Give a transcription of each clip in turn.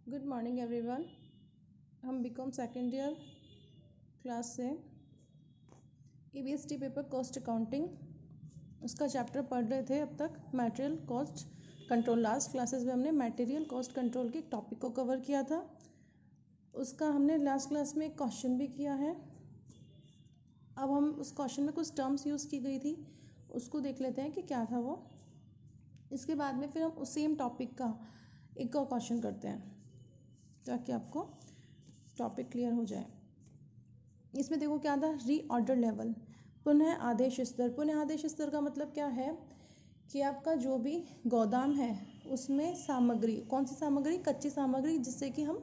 Good morning everyone. हम BCom second year class से EBST paper cost accounting उसका chapter पढ़ रहे थे। अब तक material cost control, last classes में हमने मटेरियल कॉस्ट कंट्रोल के टॉपिक को कवर किया था। उसका हमने लास्ट क्लास में एक क्वेश्चन भी किया है। अब हम उस क्वेश्चन में कुछ टर्म्स यूज़ की गई थी, उसको देख लेते हैं कि क्या था वो। इसके बाद में फिर हम उस सेम टॉपिक का एक और क्वेश्चन करते हैं ताकि आपको टॉपिक क्लियर हो जाए। इसमें देखो क्या था, रीऑर्डर लेवल, पुनः आदेश स्तर। पुनः आदेश स्तर का मतलब क्या है कि आपका जो भी गोदाम है उसमें सामग्री, कौन सी सामग्री, कच्ची सामग्री, जिससे कि हम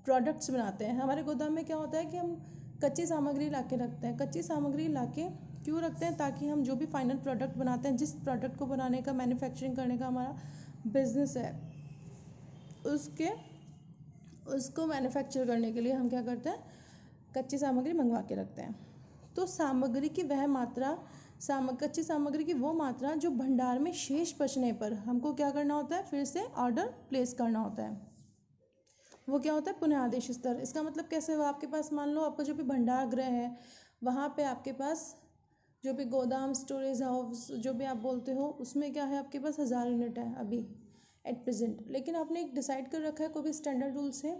प्रोडक्ट्स बनाते हैं। हमारे गोदाम में क्या होता है कि हम कच्ची सामग्री ला के रखते हैं। कच्ची सामग्री ला के क्यों रखते हैं? ताकि हम जो भी फाइनल प्रोडक्ट बनाते हैं, जिस प्रोडक्ट को बनाने का, मैन्युफैक्चरिंग करने का हमारा बिजनेस है, उसको मैन्युफैक्चर करने के लिए हम क्या करते हैं, कच्ची सामग्री मंगवा के रखते हैं। तो सामग्री की वह मात्रा, कच्ची सामग्री की वो मात्रा जो भंडार में शेष बचने पर हमको क्या करना होता है, फिर से ऑर्डर प्लेस करना होता है। वो क्या होता है, पुनः आदेश स्तर। इसका मतलब कैसे हुआ, आपके पास मान लो आपका जो भी भंडार गृह है, वहाँ पे आपके पास जो भी गोदाम, स्टोरेज हाउस, जो भी आप बोलते हो, उसमें क्या है, आपके पास 1000 यूनिट है अभी एट प्रेजेंट। लेकिन आपने एक डिसाइड कर रखा है कोई भी स्टैंडर्ड रूल से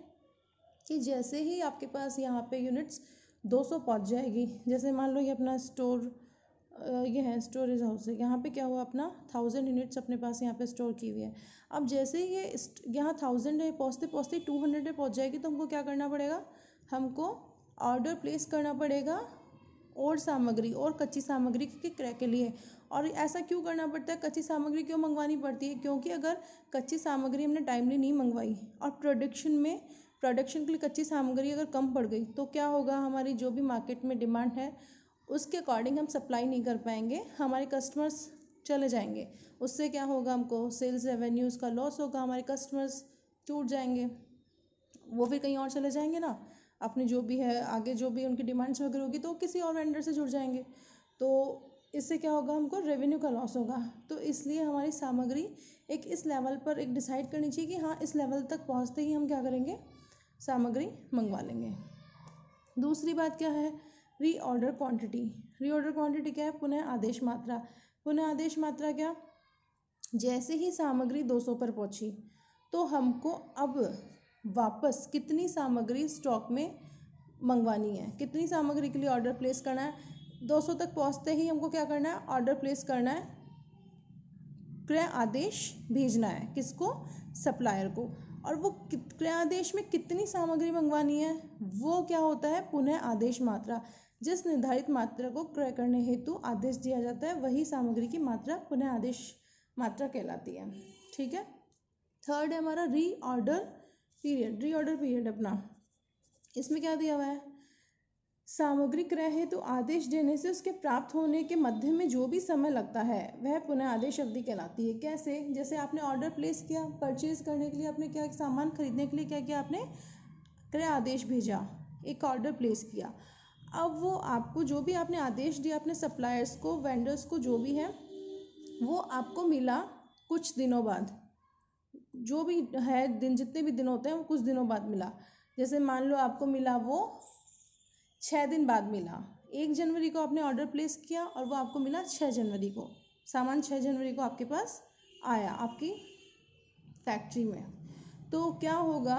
कि जैसे ही आपके पास यहाँ पे यूनिट्स 200 पहुँच जाएगी, जैसे मान लो ये अपना स्टोर, ये है स्टोरेज हाउस है, यहाँ पे क्या हुआ, अपना 1000 यूनिट्स अपने पास यहाँ पे स्टोर की हुई है। अब जैसे ही ये यहाँ 1000 है, पहुँचते पहुँचते 200 पे पहुँच जाएगी, तो हमको क्या करना पड़ेगा, हमको ऑर्डर प्लेस करना पड़ेगा और सामग्री और कच्ची सामग्री के क्रय के लिए। और ऐसा क्यों करना पड़ता है, कच्ची सामग्री क्यों मंगवानी पड़ती है? क्योंकि अगर कच्ची सामग्री हमने टाइमली नहीं मंगवाई और प्रोडक्शन के लिए कच्ची सामग्री अगर कम पड़ गई, तो क्या होगा, हमारी जो भी मार्केट में डिमांड है उसके अकॉर्डिंग हम सप्लाई नहीं कर पाएंगे, हमारे कस्टमर्स चले जाएंगे। उससे क्या होगा, हमको सेल्स रेवेन्यूज़ का लॉस होगा, हमारे कस्टमर्स टूट जाएंगे, वो फिर कहीं और चले जाएंगे ना, अपनी जो भी है आगे जो भी उनकी डिमांड्स वगैरह होगी तो किसी और वेंडर से जुड़ जाएंगे। तो इससे क्या होगा, हमको रेवेन्यू का लॉस होगा। तो इसलिए हमारी सामग्री एक इस लेवल पर एक डिसाइड करनी चाहिए कि हाँ, इस लेवल तक पहुँचते ही हम क्या करेंगे, सामग्री मंगवा लेंगे। दूसरी बात क्या है, रीऑर्डर क्वांटिटी। रीऑर्डर क्वांटिटी क्या है, पुनः आदेश मात्रा। पुनः आदेश मात्रा क्या, जैसे ही सामग्री 200 पर पहुंची तो हमको अब वापस कितनी सामग्री स्टॉक में मंगवानी है, कितनी सामग्री के लिए ऑर्डर प्लेस करना है। 200 तक पहुंचते ही हमको क्या करना है, ऑर्डर प्लेस करना है, क्रय आदेश भेजना है, किसको, सप्लायर को। और वो क्रय आदेश में कितनी सामग्री मंगवानी है, वो क्या होता है, पुनः आदेश मात्रा। जिस निर्धारित मात्रा को क्रय करने हेतु आदेश दिया जाता है, वही सामग्री की मात्रा पुनः आदेश मात्रा कहलाती है। ठीक है। थर्ड है हमारा रीऑर्डर पीरियड। रीऑर्डर पीरियड अपना, इसमें क्या दिया हुआ है, सामग्री क्रय हेतु आदेश देने से उसके प्राप्त होने के मध्य में जो भी समय लगता है वह पुनः आदेश अवधि कहलाती है। कैसे, जैसे आपने ऑर्डर प्लेस किया, परचेज करने के लिए आपने क्या, सामान खरीदने के लिए क्या किया, आपने क्रय आदेश भेजा, एक ऑर्डर प्लेस किया। अब वो आपको जो भी आपने आदेश दिया अपने सप्लायर्स को, वेंडर्स को, जो भी है, वो आपको मिला कुछ दिनों बाद, जो भी है दिन, जितने भी दिन होते हैं वो कुछ दिनों बाद मिला। जैसे मान लो आपको मिला वो 6 दिन बाद मिला। 1 जनवरी को आपने ऑर्डर प्लेस किया और वो आपको मिला 6 जनवरी को, सामान 6 जनवरी को आपके पास आया आपकी फैक्ट्री में। तो क्या होगा,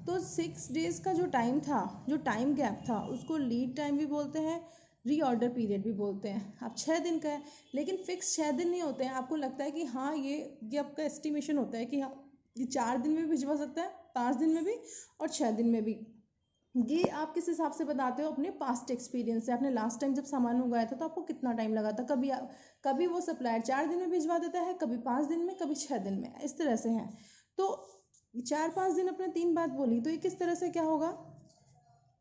तो 6 डेज का जो टाइम था, जो टाइम गैप था, उसको लीड टाइम भी बोलते हैं, रीऑर्डर पीरियड भी बोलते हैं। अब 6 दिन का है, लेकिन फिक्स 6 दिन नहीं होते हैं। आपको लगता है कि हाँ, ये आपका एस्टिमेशन होता है कि हाँ, ये 4 दिन में भी भिजवा सकता है, 5 दिन में भी और 6 दिन में भी। ये आप किस हिसाब से बताते हो, अपने पास्ट एक्सपीरियंस से। आपने लास्ट टाइम जब सामान मंगवाया था तो आपको कितना टाइम लगा था, कभी वो सप्लायर 4 दिन में भिजवा देता है, कभी 5 दिन में, कभी 6 दिन में, इस तरह से है। तो 4-5 दिन अपने 3 बात बोली, तो ये किस तरह से क्या होगा,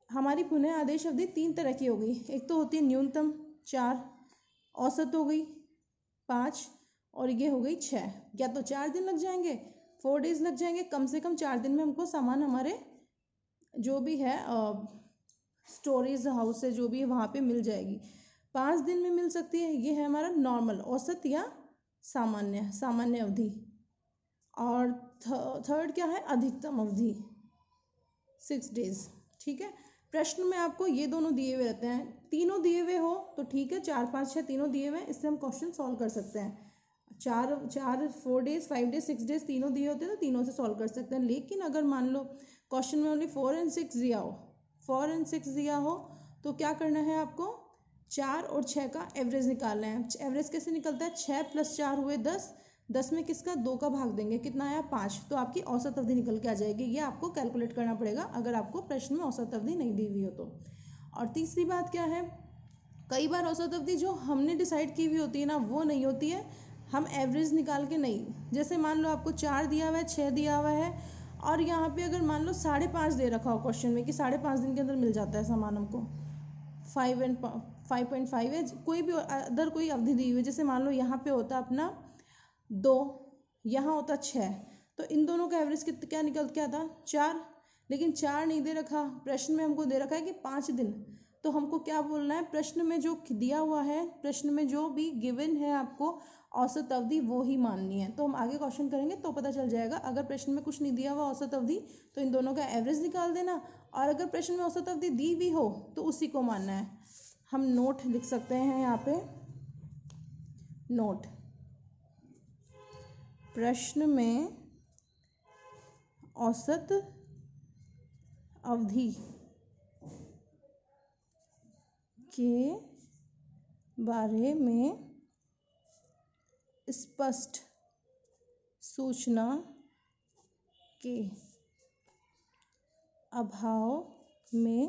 हमारी पुनः आदेश अवधि 3 तरह की होगी। एक तो होती है न्यूनतम 4, औसत हो गई 5, और ये हो गई 6। या तो 4 दिन लग जाएंगे, 4 डेज लग जाएंगे, कम से कम 4 दिन में हमको सामान हमारे जो भी है स्टोरेज हाउस है, जो भी है वहाँ पे मिल जाएगी। 5 दिन में मिल सकती है, ये है हमारा नॉर्मल, औसत या सामान्य अवधि। और थर्ड क्या है, अधिकतम अवधि। 6 डेज। ठीक है, प्रश्न में आपको ये दोनों दिए हुए रहते हैं, तीनों दिए हुए हो तो ठीक है, 4 5 6 तीनों दिए हुए हैं, इससे हम क्वेश्चन सॉल्व कर सकते हैं। 4 डेज 5 डेज 6 डेज तीनों दिए होते हैं तो तीनों से सॉल्व कर सकते हैं। लेकिन अगर मान लो क्वेश्चन में ओनली 4 एंड 6 दिया हो, 4 एंड 6 दिया हो तो क्या करना है आपको, 4 और 6 का एवरेज निकालना है। एवरेज कैसे निकलता है, 6 + 4 हुए 10, 10 में किसका 2 का भाग देंगे, कितना आया 5, तो आपकी औसत अवधि निकल के आ जाएगी। ये आपको कैलकुलेट करना पड़ेगा अगर आपको प्रश्न में औसत अवधि नहीं दी हुई हो तो। और तीसरी बात क्या है, कई बार औसत अवधि जो हमने डिसाइड की हुई होती है ना वो नहीं होती है, हम एवरेज निकाल के नहीं, जैसे मान लो आपको 4 दिया हुआ है, 6 दिया हुआ है और यहाँ पे अगर मान लो 5.5 दे रखा हो क्वेश्चन में कि 5.5 दिन के अंदर मिल जाता है सामान हमको, 5.5 है, कोई भी अदर कोई अवधि दी हुई है, जैसे मान लो यहाँ पे होता अपना 2, यहाँ होता 6, तो इन दोनों का एवरेज क्या निकल के आता 4, लेकिन 4 नहीं दे रखा, प्रश्न में हमको दे रखा है कि 5 दिन, तो हमको क्या बोलना है, प्रश्न में जो दिया हुआ है, प्रश्न में जो भी गिवन है आपको औसत अवधि वो ही माननी है। तो हम आगे क्वेश्चन करेंगे तो पता चल जाएगा, अगर प्रश्न में कुछ नहीं दिया हुआ औसत अवधि तो इन दोनों का एवरेज निकाल देना, और अगर प्रश्न में औसत अवधि दी भी हो तो उसी को मानना है। हम नोट लिख सकते हैं यहाँ पे, नोट, प्रश्न में औसत अवधि के बारे में स्पष्ट सूचना के अभाव में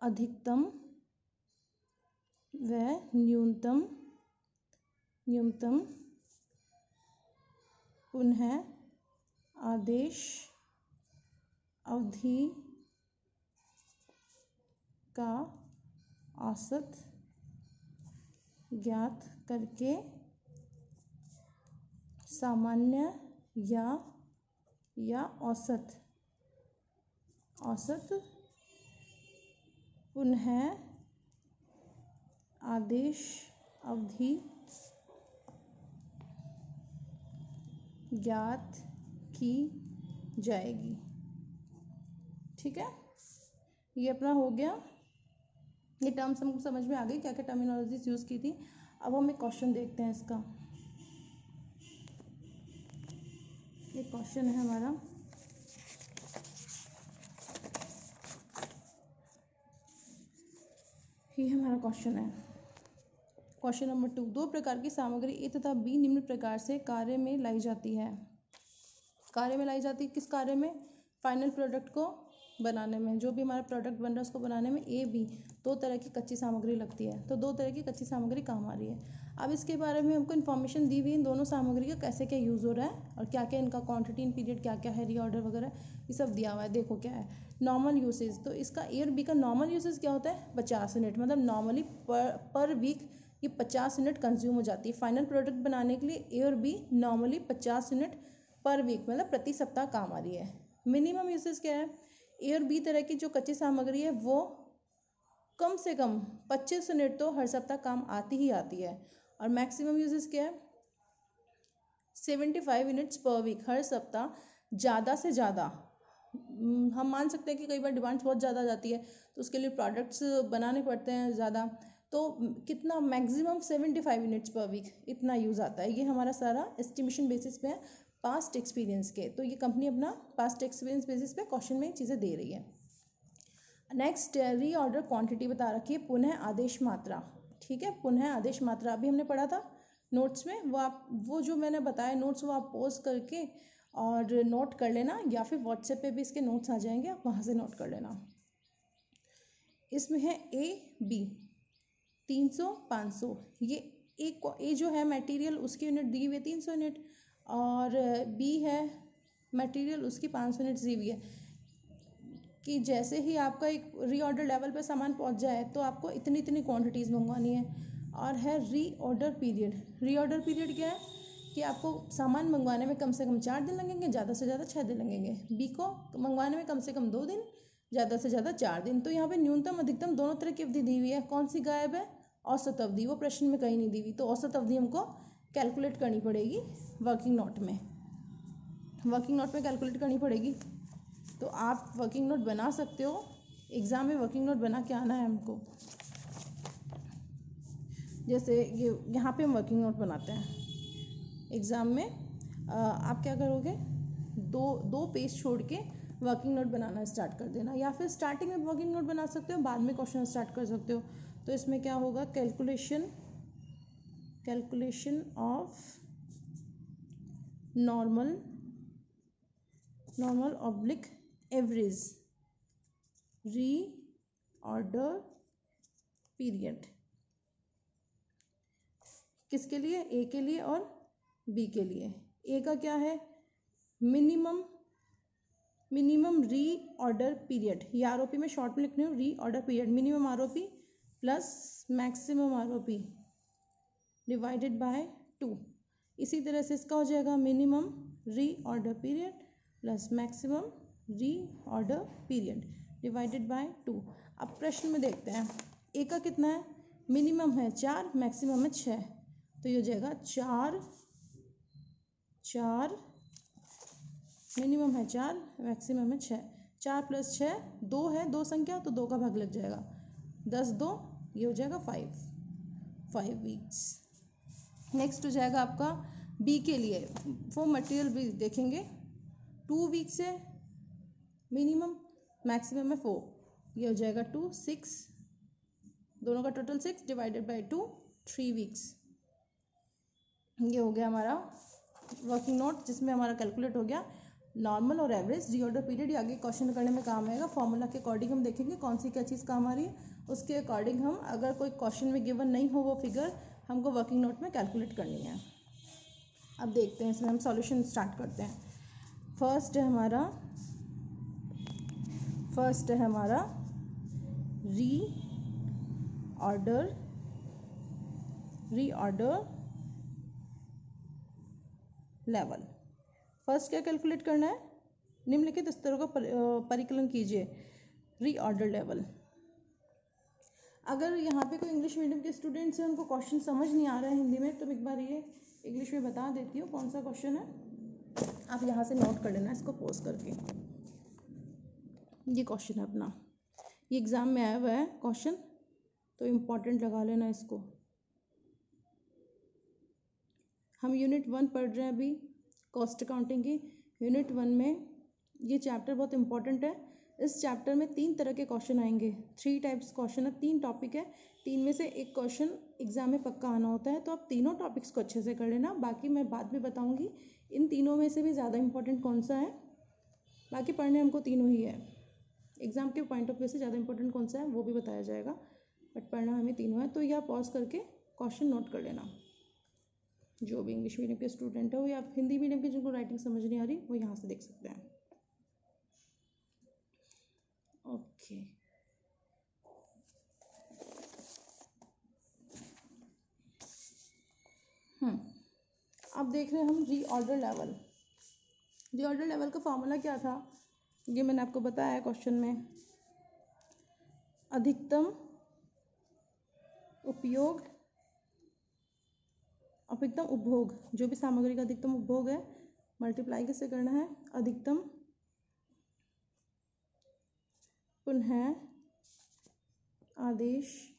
अधिकतम व न्यूनतम पुनः आदेश अवधि का औसत ज्ञात करके सामान्य या औसत पुनः आदेश अवधि ज्ञात की जाएगी। ठीक है, ये अपना हो गया, ये टर्म्स हमको समझ में आ गई, क्या क्या टर्मिनोलॉजीज यूज़ की थी। अब हम एक क्वेश्चन देखते हैं इसका, ये क्वेश्चन है हमारा, ये हमारा क्वेश्चन है, क्वेश्चन नंबर 2, 2 प्रकार की सामग्री ए तथा बी निम्न प्रकार से कार्य में लाई जाती है। कार्य में लाई जाती है किस कार्य में, फाइनल प्रोडक्ट को बनाने में, जो भी हमारा प्रोडक्ट बन रहा है उसको बनाने में ए बी 2 तरह की कच्ची सामग्री लगती है, तो 2 तरह की कच्ची सामग्री काम आ रही है। अब इसके बारे में हमको इन्फॉर्मेशन दी हुई है, इन दोनों सामग्री का कैसे क्या यूज़ हो रहा है और क्या क्या इनका क्वांटिटी इन पीरियड क्या क्या है, रीऑर्डर वगैरह ये सब दिया हुआ है। देखो क्या है नॉर्मल यूसेज, तो इसका ए और बी का नॉर्मल यूसेज क्या होता है 50 यूनिट, मतलब नॉर्मली पर वीक ये 50 यूनिट कंज्यूम हो जाती है। फाइनल प्रोडक्ट बनाने के लिए ए और बी नॉर्मली 50 यूनिट पर वीक मतलब प्रति सप्ताह काम आ रही है। मिनिमम यूसेज क्या है, ए और बी तरह की जो कच्ची सामग्री है वो कम से कम 25 यूनिट तो हर सप्ताह काम आती ही आती है, और मैक्सिमम यूजेस क्या है 75 यूनिट्स पर वीक, हर सप्ताह ज़्यादा से ज़्यादा। हम मान सकते हैं कि कई बार डिमांड्स बहुत ज़्यादा जाती है तो उसके लिए प्रोडक्ट्स बनाने पड़ते हैं ज़्यादा, तो कितना मैक्सिमम 75 यूनिट्स पर वीक इतना यूज़ आता है। ये हमारा सारा एस्टिमेशन बेसिस पे है पास्ट एक्सपीरियंस के, तो ये कंपनी अपना पास्ट एक्सपीरियंस बेसिस पे क्वेश्चन में चीज़ें दे रही है। नेक्स्ट रीऑर्डर क्वांटिटी बता रखी है, पुनः आदेश मात्रा। ठीक है, पुनः आदेश मात्रा अभी हमने पढ़ा था नोट्स में, वो जो मैंने बताया नोट्स वो आप पोस्ट करके और नोट कर लेना, या फिर व्हाट्सएप पे भी इसके नोट्स आ जाएंगे, आप वहाँ से नोट कर लेना। इसमें है ए बी 300 500, ये ए जो है मटेरियल उसकी यूनिट दी हुई है 300 यूनिट, और बी है मटेरियल उसकी 500 यूनिट दी हुई है, कि जैसे ही आपका एक रीऑर्डर लेवल पे सामान पहुंच जाए तो आपको इतनी इतनी क्वांटिटीज़ मंगवानी है। और है रीऑर्डर पीरियड, रीऑर्डर पीरियड क्या है कि आपको सामान मंगवाने में कम से कम 4 दिन लगेंगे, ज़्यादा से ज़्यादा 6 दिन लगेंगे, बी को मंगवाने में कम से कम 2 दिन, ज़्यादा से ज़्यादा 4 दिन। तो यहाँ पे न्यूनतम अधिकतम दोनों तरह की अवधि दी हुई है, कौन सी गायब है औसत अवधि, वो प्रश्न में कहीं नहीं दी हुई, तो औसत अवधि हमको कैलकुलेट करनी पड़ेगी वर्किंग नोट में। वर्किंग नोट में कैलकुलेट करनी पड़ेगी। तो आप वर्किंग नोट बना सकते हो, एग्ज़ाम में वर्किंग नोट बना के आना है हमको। जैसे ये यहाँ पे हम वर्किंग नोट बनाते हैं एग्ज़ाम में। आप क्या करोगे, दो पेज छोड़ के वर्किंग नोट बनाना स्टार्ट कर देना, या फिर स्टार्टिंग में वर्किंग नोट बना सकते हो, बाद में क्वेश्चन स्टार्ट कर सकते हो। तो इसमें क्या होगा, calculation of normal oblique average reorder period, किसके लिए, ए के लिए और बी के लिए। ए का क्या है, मिनिमम रीऑर्डर पीरियड, ये आरओपी में शॉर्ट में लिखने हो, reorder period minimum ROP plus maximum ROP divided by 2। इसी तरह से इसका हो जाएगा minimum reorder period plus maximum reorder period divided by 2। अब प्रश्न में देखते हैं, ए का कितना है, मिनिमम है 4, मैक्सिमम है 6, तो ये हो जाएगा 4, मिनिमम है 4, मैक्सिमम है 6। 4 + 6 2 है, 2 संख्या तो 2 का भाग लग जाएगा, 10 2, ये हो जाएगा 5 वीक्स। नेक्स्ट हो जाएगा आपका बी के लिए, वो मटेरियल भी देखेंगे। 2 वीक्स है मिनिमम, मैक्सिमम है 4, ये हो जाएगा 2 6, दोनों का टोटल 6 डिवाइडेड बाय 2 3 वीक्स। ये हो गया हमारा वर्किंग नोट, जिसमें हमारा कैलकुलेट हो गया नॉर्मल और एवरेज रीऑर्डर पीरियड। ये आगे क्वेश्चन करने में काम आएगा, फॉर्मूला के अकॉर्डिंग हम देखेंगे कौन सी क्या चीज़ काम आ रही है, उसके अकॉर्डिंग हम, अगर कोई क्वेश्चन में गिवन नहीं हो वो फिगर, हमको वर्किंग नोट में कैलकुलेट करनी है। अब देखते हैं, इसमें हम सॉल्यूशन स्टार्ट करते हैं। फर्स्ट है हमारा रीऑर्डर लेवल। फर्स्ट क्या कैलकुलेट करना है, निम्नलिखित स्तरों का परिकलन कीजिए। रीऑर्डर लेवल, अगर यहाँ पे कोई इंग्लिश मीडियम के स्टूडेंट्स हैं, उनको क्वेश्चन समझ नहीं आ रहा है हिंदी में, तो एक बार ये इंग्लिश में बता देती हूँ कौन सा क्वेश्चन है, आप यहाँ से नोट कर लेना इसको पॉज करके। ये क्वेश्चन है अपना, ये एग्ज़ाम में आया हुआ है क्वेश्चन, तो इम्पॉर्टेंट लगा लेना इसको। हम यूनिट 1 पढ़ रहे हैं अभी, कॉस्ट अकाउंटिंग की। यूनिट 1 में ये चैप्टर बहुत इंपॉर्टेंट है। इस चैप्टर में 3 तरह के क्वेश्चन आएंगे, 3 टाइप्स क्वेश्चन है, 3 टॉपिक है, 3 में से एक क्वेश्चन एग्जाम में पक्का आना होता है। तो आप तीनों टॉपिक्स को अच्छे से कर लेना, बाकी मैं बाद में बताऊंगी इन तीनों में से भी ज़्यादा इंपॉर्टेंट कौन सा है। बाकी पढ़ने हमको तीनों ही है, एग्जाम के पॉइंट ऑफ व्यू से ज़्यादा इंपॉर्टेंट कौन सा है वो भी बताया जाएगा, बट पढ़ना हमें तीनों है। तो यह पॉज करके क्वेश्चन नोट कर लेना, जो भी इंग्लिश मीडियम के स्टूडेंट हो या हिंदी मीडियम के जिनको राइटिंग समझ नहीं आ रही, वो यहाँ से देख सकते हैं। ओके, अब देख रहे हैं हम रीऑर्डर लेवल। रीऑर्डर लेवल का फॉर्मूला क्या था, ये मैंने आपको बताया क्वेश्चन में। अधिकतम उपभोग, जो भी सामग्री का अधिकतम उपभोग है, मल्टीप्लाई कैसे करना है, अधिकतम पुनः आदेश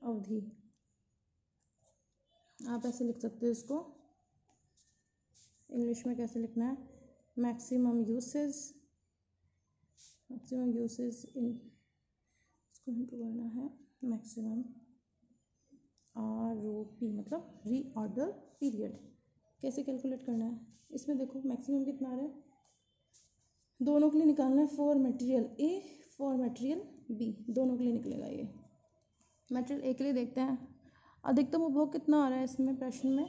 अवधि, आप ऐसे लिख सकते हो इसको। इंग्लिश में कैसे लिखना है, मैक्सिमम यूसेज इन, इसको इनको करना है मैक्सिमम आरओपी, मतलब रीऑर्डर पीरियड। कैसे कैलकुलेट करना है, इसमें देखो मैक्सिमम कितना आ रहा है, दोनों के लिए निकालना है, for material A for material B, दोनों के लिए निकलेगा। ये मटेरियल ए के लिए देखते हैं, अधिकतम उपभोग कितना आ रहा है इसमें प्रश्न में,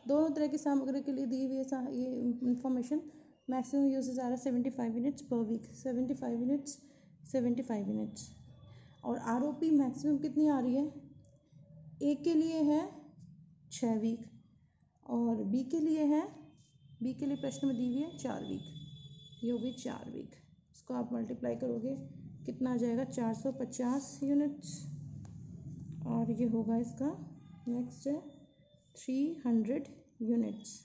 दोनों तरह की सामग्री के लिए दी हुई है ये इंफॉर्मेशन। मैक्सिमम यूजेस आ रहा है 75 यूनिट्स पर वीक, 75 यूनिट्स। और आरओपी मैक्सिमम कितनी आ रही है, ए के लिए है 6 वीक और बी के लिए प्रश्न में दी हुई है 4 वीक, ये होगी 4 वीक। इसको आप मल्टीप्लाई करोगे कितना आ जाएगा, 450 यूनिट्स, और ये होगा इसका नेक्स्ट है 300 यूनिट्स।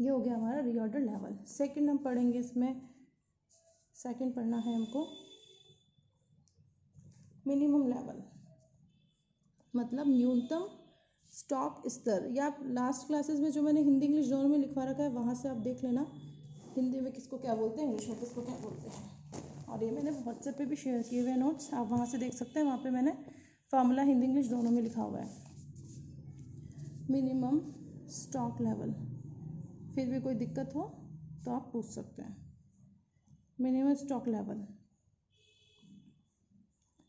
ये हो गया हमारा रीऑर्डर लेवल। सेकंड हम पढ़ेंगे, इसमें सेकंड पढ़ना है हमको मिनिमम लेवल, मतलब न्यूनतम स्टॉक स्तर। या आप लास्ट क्लासेस में जो मैंने हिंदी इंग्लिश दोनों में लिखवा रखा है वहाँ से आप देख लेना हिंदी में किसको क्या बोलते हैं, इंग्लिश में किसको क्या बोलते हैं। और ये मैंने व्हाट्सएप पे भी शेयर किए हुए नोट्स, आप वहाँ से देख सकते हैं। वहाँ पे मैंने फार्मूला हिंदी इंग्लिश दोनों में लिखा हुआ है। मिनिमम स्टॉक लेवल, फिर भी कोई दिक्कत हो तो आप पूछ सकते हैं। मिनिमम स्टॉक लेवल,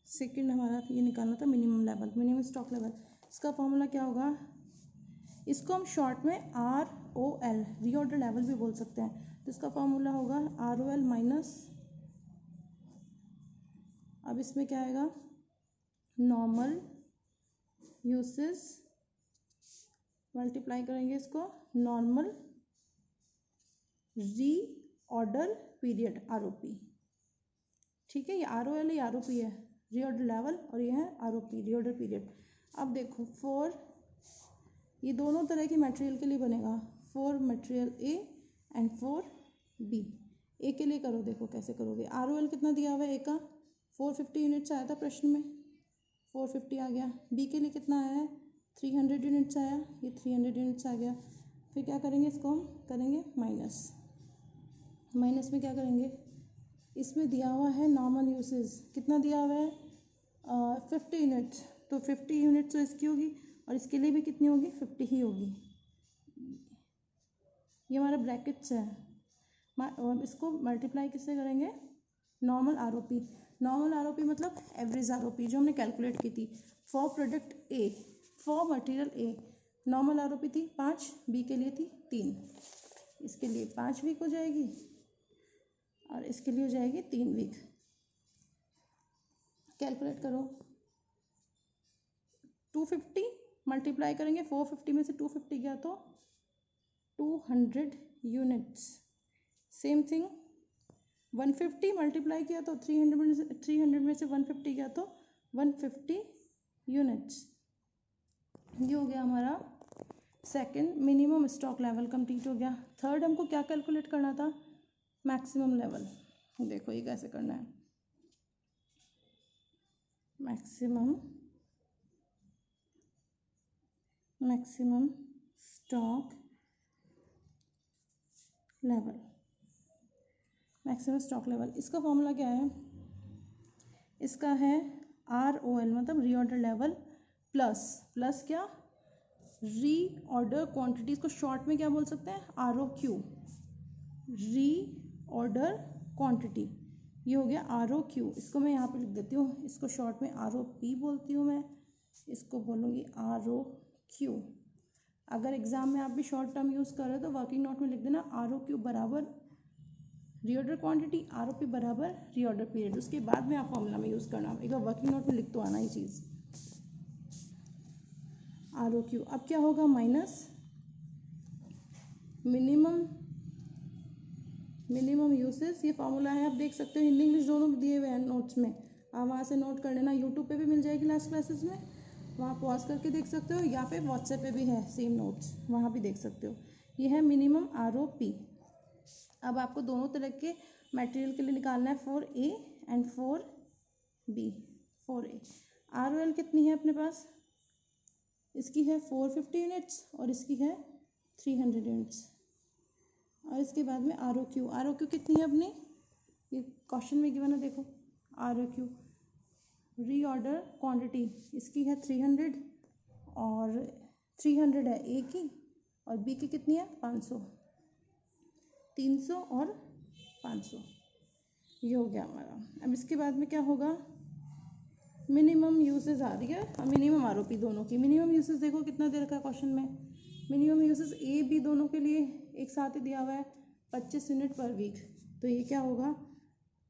सेकंड हमारा ये निकालना था minimum level, minimum stock level. इसका फॉर्मूला क्या होगा, इसको हम शॉर्ट में ROL रीऑर्डर लेवल भी बोल सकते हैं। तो इसका फॉर्मूला होगा ROL माइनस, अब इसमें क्या आएगा, नॉर्मल यूसेज मल्टीप्लाई करेंगे इसको नॉर्मल रीऑर्डर पीरियड ROP। ठीक है, ये ROL ये ROP है, रीऑर्डर लेवल, और ये है ROP रीऑर्डर पीरियड। अब देखो फॉर, ये दोनों तरह की मटेरियल के लिए बनेगा, for material A and for B। ए के लिए करो, देखो कैसे करोगे। ROL कितना दिया हुआ है, ए का 450 यूनिट्स आया था प्रश्न में, 450 आ गया। B के लिए कितना आया है, 300 यूनिट्स आया, ये 300 यूनिट्स आ गया। फिर क्या करेंगे, इसको हम करेंगे माइनस, माइनस में क्या करेंगे, इसमें दिया हुआ है नॉर्मल यूसेज, कितना दिया हुआ है 50 यूनिट्स, तो 50 यूनिट्स तो इसकी होगी और इसके लिए भी कितनी होगी, 50 ही होगी। ये हमारा ब्रैकेट्स है, और इसको मल्टीप्लाई किससे करेंगे, नॉर्मल ROP। नॉर्मल ROP मतलब एवरेज ROP जो हमने कैलकुलेट की थी for product A, for material A। Normal ROP थी 5, B के लिए थी 3, इसके लिए 5 वीक हो जाएगी और इसके लिए हो जाएगी 3 वीक। कैलकुलेट करो, 250 मल्टीप्लाई करेंगे 450 में से 250 गया तो 200 यूनिट्स। सेम थिंग 150 मल्टीप्लाई किया तो 300 में से 150 गया तो 150 यूनिट्स। ये हो गया हमारा second minimum stock level complete हो गया। थर्ड हमको क्या कैलकुलेट करना था, मैक्सिमम लेवल। देखो ये कैसे करना है, maximum stock level, maximum stock level. इसका फॉर्मूला क्या है, इसका है ROL मतलब रीऑर्डर लेवल प्लस क्या, रीऑर्डर क्वांटिटी, इसको शॉर्ट में क्या बोल सकते हैं, ROQ, रीऑर्डर क्वांटिटी। ये हो गया ROQ, इसको मैं यहाँ पे लिख देती हूँ, इसको शॉर्ट में ROP बोलती हूँ मैं, इसको बोलूँगी ROQ। अगर एग्जाम में आप भी शॉर्ट टर्म यूज़ कर रहे हो तो वर्किंग नोट में लिख देना ROQ बराबर रीऑर्डर क्वांटिटी, ROP बराबर रीऑर्डर पीरियड। उसके बाद में आप फॉर्मूला में यूज़ करना, एक बार वर्किंग नोट में लिख तो आना ही चीज़, ROQ। अब क्या होगा, माइनस मिनिमम यूसेज। ये फार्मूला है, आप देख सकते हो हिंदी इंग्लिश दोनों दिए हुए हैं नोट्स में, आप वहाँ से नोट कर लेना। यूट्यूब पे भी मिल जाएगी लास्ट क्लासेस में, वहाँ पॉज करके देख सकते हो, या फिर व्हाट्सएप पे भी है सेम नोट्स, वहाँ भी देख सकते हो। ये है मिनिमम ROP। अब आपको दोनों तरह के मटेरियल के लिए निकालना है, for A and for B। For A ROL कितनी है अपने पास, इसकी है 450 यूनिट्स और इसकी है 300 यूनिट्स। और इसके बाद में ROQ कितनी है अपनी, ये क्वेश्चन में गिवन है, देखो ROQ रीऑर्डर क्वांटिटी, इसकी है 300 और 300 है A की, और B की कितनी है 500, 300 और 500। ये हो गया हमारा। अब इसके बाद में क्या होगा, मिनिमम यूसेज आ रही है और मिनिमम ROP दोनों की। मिनिमम यूसेज देखो कितना दे रखा है क्वेश्चन में, मिनिमम यूसेज A B दोनों के लिए एक साथ ही दिया हुआ है 25 यूनिट पर वीक। तो ये क्या होगा,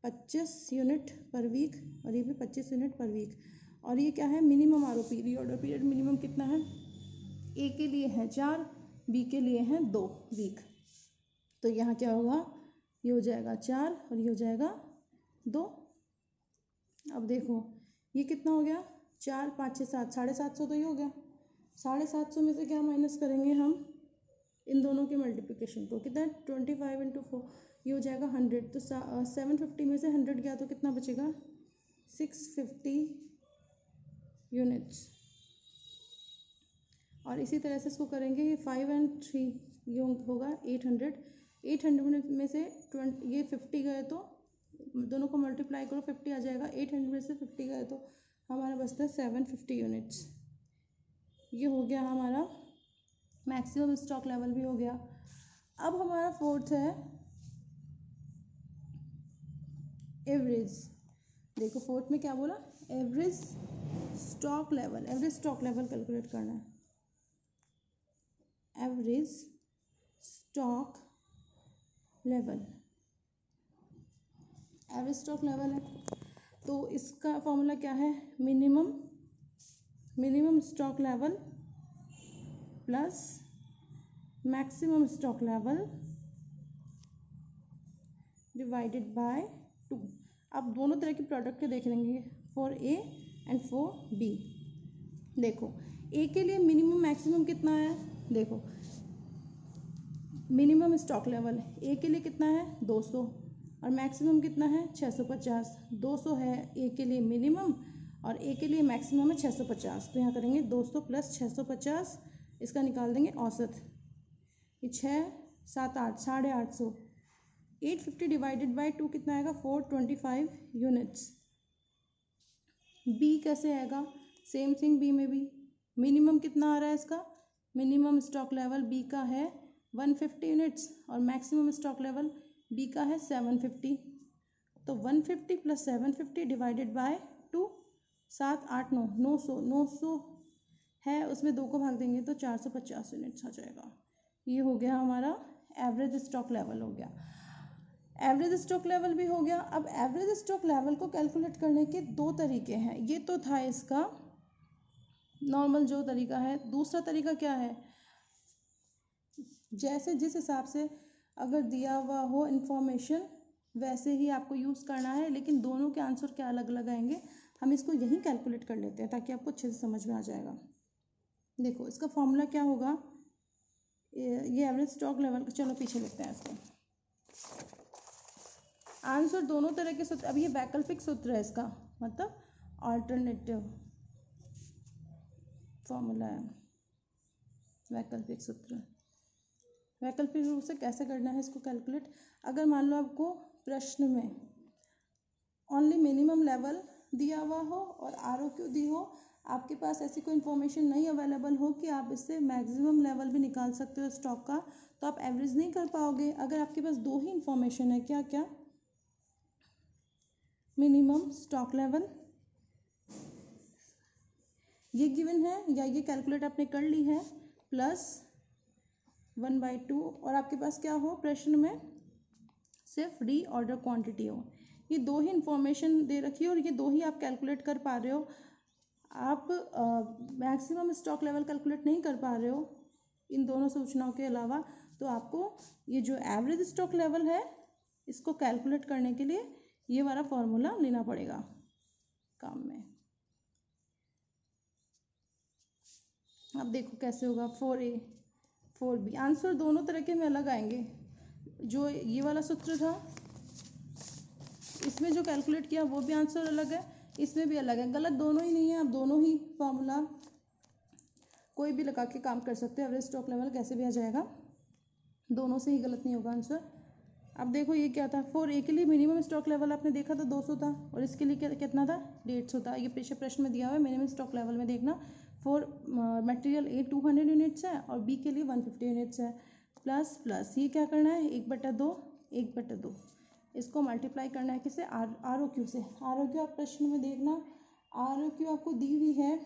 25 यूनिट पर वीक, और ये भी 25 यूनिट पर वीक। और ये क्या है, minimum ROP reorder period minimum कितना है, A के लिए है 4, B के लिए है 2 वीक। तो यहाँ क्या होगा, ये हो जाएगा 4 और ये हो जाएगा 2। अब देखो ये कितना हो गया, 4 5 6 7, 750 तो ये हो गया 750 में से क्या माइनस करेंगे हम, इन दोनों के मल्टीप्लिकेशन को, कितना 25 इंटू 4, ये हो जाएगा 100। तो 750 में से 100 गया तो कितना बचेगा 650 यूनिट्स। और इसी तरह से इसको करेंगे, ये 5 और 3 ये होगा 800। 800 में से 20 ये 50 गए तो दोनों को मल्टीप्लाई करो 50 आ जाएगा। 800 में से 50 गए तो हमारा बचता है 750 यूनिट्स। ये हो गया हमारा मैक्सिमम स्टॉक लेवल भी हो गया। अब हमारा फोर्थ है एवरेज। देखो फोर्थ में क्या बोला, average stock level. Average stock level calculate करना है। Average stock level, average stock level है तो इसका फॉर्मूला क्या है, minimum stock level plus maximum stock level divided by 2। अब दोनों तरह के प्रोडक्ट के देख लेंगे, for A and for B. देखो ए के लिए मिनिमम मैक्सिमम कितना है, देखो मिनिमम स्टॉक लेवल ए के लिए कितना है 200 और मैक्सिमम कितना है 650। 200 है ए के लिए मिनिमम और ए के लिए मैक्सिमम है 650। तो यहाँ करेंगे 200 प्लस 650, इसका निकाल देंगे औसत, ये 6 7 8 850। 850 डिवाइडेड बाई 2 कितना आएगा 425 यूनिट्स। बी कैसे आएगा, सेम थिंग बी में भी मिनिमम कितना आ रहा है इसका, मिनिमम स्टॉक लेवल बी का है 150 यूनिट्स और मैक्सिमम स्टॉक लेवल बी का है 750। तो 150 प्लस 750 डिवाइडेड बाय 2, 7 8 9 900 है, उसमें 2 को भाग देंगे तो 450 यूनिट्स आ जाएगा। ये हो गया हमारा एवरेज स्टॉक लेवल हो गया। एवरेज स्टॉक लेवल भी हो गया। अब एवरेज स्टॉक लेवल को कैलकुलेट करने के 2 तरीके हैं। ये तो था इसका नॉर्मल जो तरीका है। दूसरा तरीका क्या है, जैसे जिस हिसाब से अगर दिया हुआ हो इन्फॉर्मेशन वैसे ही आपको यूज़ करना है, लेकिन दोनों के आंसर क्या अलग अलग आएंगे। हम इसको यहीं कैलकुलेट कर लेते हैं ताकि आपको अच्छे से समझ में आ जाएगा। देखो इसका फॉर्मूला क्या होगा, ये एवरेज स्टॉक लेवल का, चलो पीछे लिखते हैं इसको। आंसर दोनों तरह के सूत्र, अब ये वैकल्पिक सूत्र है इसका, मतलब ऑल्टरनेटिव फॉर्मूला है, वैकल्पिक सूत्र। वैकल्पिक रूप से कैसे करना है इसको कैलकुलेट, अगर मान लो आपको प्रश्न में ओनली मिनिमम लेवल दिया हुआ हो और ROQ दी हो, आपके पास ऐसी कोई इन्फॉर्मेशन नहीं अवेलेबल हो कि आप इससे मैक्सिमम लेवल भी निकाल सकते हो स्टॉक का, तो आप एवरेज नहीं कर पाओगे। अगर आपके पास 2 ही इन्फॉर्मेशन है, क्या क्या, मिनिमम स्टॉक लेवल ये गिवन है या ये कैलकुलेट आपने कर ली है, प्लस 1/2 और आपके पास क्या हो प्रश्न में सिर्फ रीऑर्डर क्वांटिटी हो। ये 2 ही इन्फॉर्मेशन दे रखी है और ये 2 ही आप कैलकुलेट कर पा रहे हो। आप मैक्सिमम स्टॉक लेवल कैलकुलेट नहीं कर पा रहे हो इन दोनों सूचनाओं के अलावा, तो आपको ये जो एवरेज स्टॉक लेवल है इसको कैलकुलेट करने के लिए ये वाला फॉर्मूला लेना पड़ेगा काम में। अब देखो कैसे होगा, 4A 4B, आंसर दोनों तरह के में अलग आएंगे। जो ये वाला सूत्र था इसमें जो कैलकुलेट किया वो भी आंसर अलग है, इसमें भी अलग है, गलत दोनों ही नहीं है। आप दोनों ही फॉर्मूला कोई भी लगा के काम कर सकते हो, एवरेज स्टॉक लेवल कैसे भी आ जाएगा, दोनों से ही गलत नहीं होगा आंसर। अब देखो ये क्या था, 4A के लिए मिनिमम स्टॉक लेवल आपने देखा था 200 था और इसके लिए कितना था 150 था। ये पीछे प्रश्न में दिया हुआ है, मिनिमम स्टॉक लेवल में देखना, फॉर मटेरियल A 200 यूनिट्स है और B के लिए 150 यूनिट्स है। प्लस प्लस ये क्या करना है 1/2 1/2, इसको मल्टीप्लाई करना है किसे, ROQ से। ROQ आप प्रश्न में देखना, ROQ आपको दी हुई है,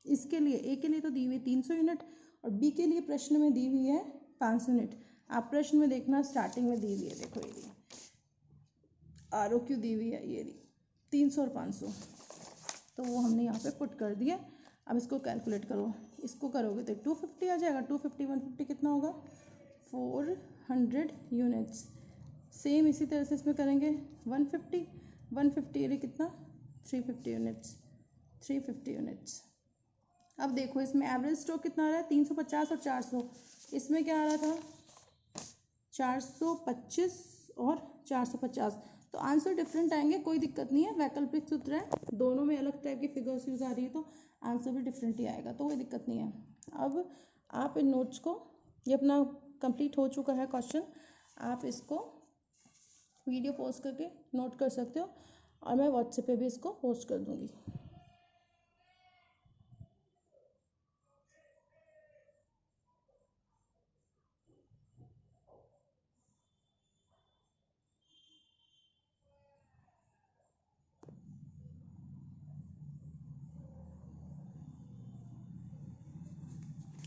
इसके लिए A के लिए तो दी हुई 300 यूनिट और B के लिए प्रश्न में दी हुई है 500 यूनिट। आप प्रश्न में देखना स्टार्टिंग में दी हुई है, देखो ये ROQ दी हुई है, ये 300 और 500, तो वो हमने यहाँ पे पुट कर दिया। अब इसको कैलकुलेट करो, इसको करोगे तो 250 आ जाएगा। 250 150 कितना होगा 400 यूनिट्स। सेम इसी तरह से इसमें करेंगे 150 ये कितना 350 यूनिट्स 350 यूनिट्स। अब देखो इसमें एवरेज स्ट्रोक कितना आ रहा है 350 और 400, इसमें क्या आ रहा था 425 और 450, तो आंसर डिफरेंट आएंगे, कोई दिक्कत नहीं है, वैकल्पिक सूत्र है, दोनों में अलग टाइप की फिगर्स यूज आ रही है तो आंसर भी डिफरेंट ही आएगा, तो कोई दिक्कत नहीं है। अब आप इन नोट्स को, ये अपना कंप्लीट हो चुका है क्वेश्चन, आप इसको वीडियो पोस्ट करके नोट कर सकते हो और मैं व्हाट्सएप पे भी इसको पोस्ट कर दूंगी।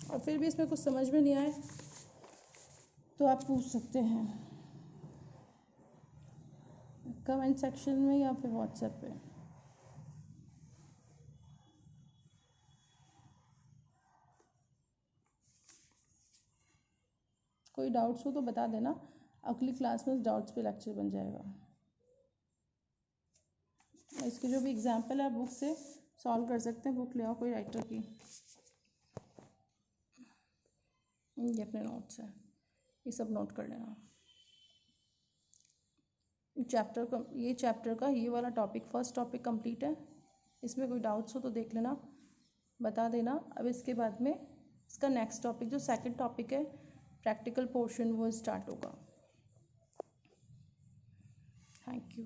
और फिर भी इसमें कुछ समझ में नहीं आए तो आप पूछ सकते हैं कमेंट सेक्शन में या फिर व्हाट्सएप पे। कोई डाउट्स हो तो बता देना, अगली क्लास में डाउट्स पे लेक्चर बन जाएगा। इसकी जो भी एग्जाम्पल है बुक से सॉल्व कर सकते हैं, बुक ले आओ कोई राइटर की। ये अपने नोट्स हैं, ये सब नोट कर लेना। चैप्टर का ये चैप्टर का ये वाला टॉपिक फर्स्ट टॉपिक कंप्लीट है, इसमें कोई डाउट्स हो तो देख लेना, बता देना। अब इसके बाद में इसका नेक्स्ट टॉपिक जो सेकंड टॉपिक है प्रैक्टिकल पोर्शन वो स्टार्ट होगा। Thank you.